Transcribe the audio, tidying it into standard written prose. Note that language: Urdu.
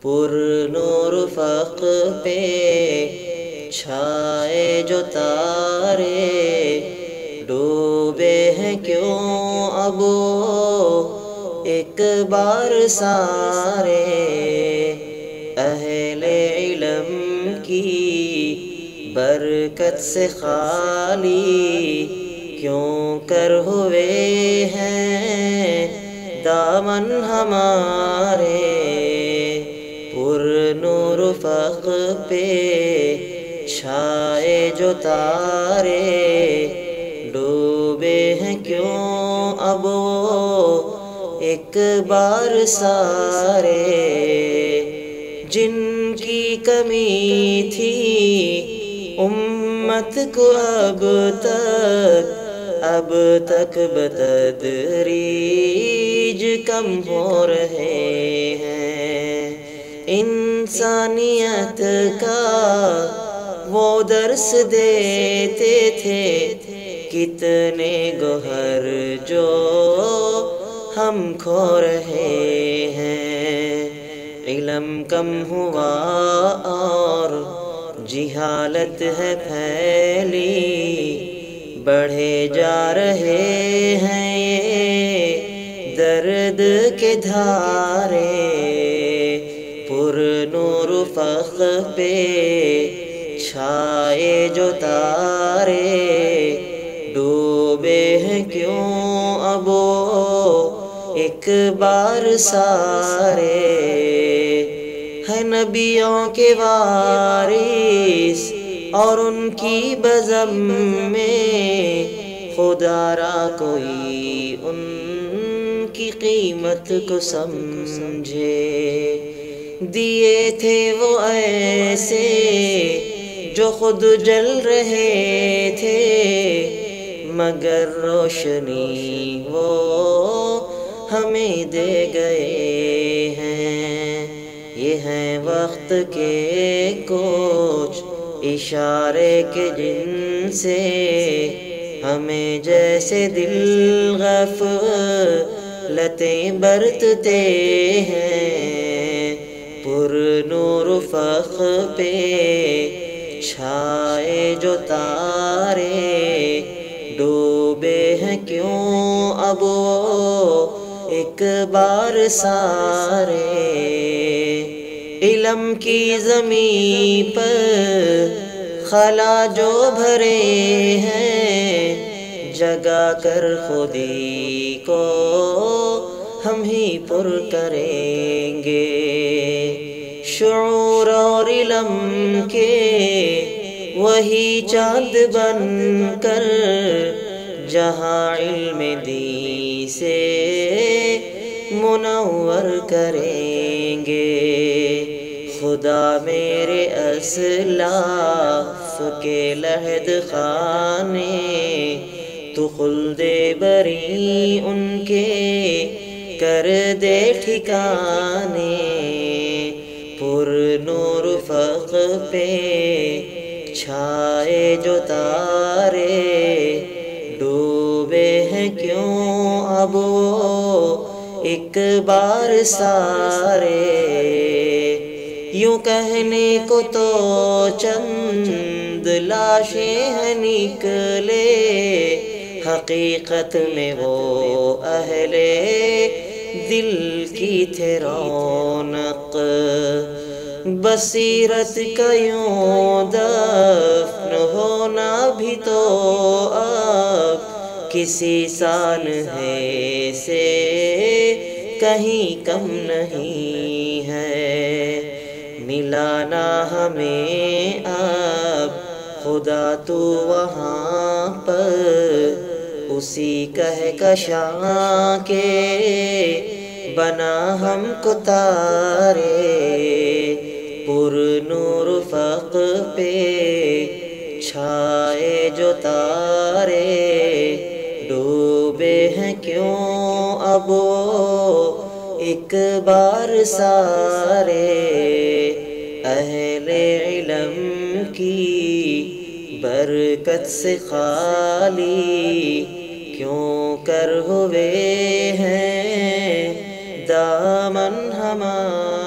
پر نور افق پہ چھائے جو تارے، ڈوبے ہیں کیوں اب وہ ایک بار سارے، اہل علم کی برکت سے خالی کیوں کر ہوئے ہیں دامن ہمارے، پر نور افق پہ چھائے جو تارے، ڈوبے ہیں کیوں اب وہ ایک بار سارے، جن کی کمی تھی امت کو اب تک بتدریج کم ہو رہے ہیں، انسانیت کا وہ درس دیتے تھے، کتنے گوہر جو ہم کھو رہے ہیں، علم کم ہوا اور جہالت ہے پھیلی، بڑھے جا رہے ہیں یہ درد کے دھارے، پر نور افق پہ چھائے جو تارے، ڈوبے ہیں کیوں اب وہ ایک بار سارے، ہے نبیوں کے وارث اور ان کی بزم میں خدا را کوئی ان کی قیمت کو سمجھے، دیے تھے وہ ایسے جو خود جل رہے تھے، مگر روشنی وہ ہمیں دے گئے ہیں، یہ ہیں وقت کے کچھ اشارے کے جن سے ہمیں جیسے دل غفلتیں برتتے ہیں، پر نور افق پہ چھائے جو تارے، ڈوبے ہیں کیوں اب وہ ایک بار سارے، علم کی زمین پر خلا جو بھرے ہیں، جگا کر خودی کو ہم ہی پر کریں گے، شعور اور علم کے وہی چاند بن کر جہاں علم دین سے منور کریں گے، خدا میرے اسلاف کے لحد خانے، تو خلد بری ان کے کر دے ٹھکانے، پر نور افق پہ چھائے جو تارے، ڈوبے ہیں کیوں اب وہ ایک بار سارے، یوں کہنے کو تو چند لاشیں ہیں نکلے، حقیقت میں وہ اہل دل کی تھے رونق، بصیرت کا یوں دفن ہونا بھی تو اب کسی سانحے سے کہیں کم نہیں ہے، ملانا ہمیں اب خدا تو وہاں پر اسی کہکشاں کے بنا ہم کو تارے، پر نور افق پہ چھائے جو تارے، ڈوبے ہیں کیوں اب وہ ایک بار سارے، اہل علم کی برکت سے خالی کیوں کر ہوئے ہیں دامن ہمارے۔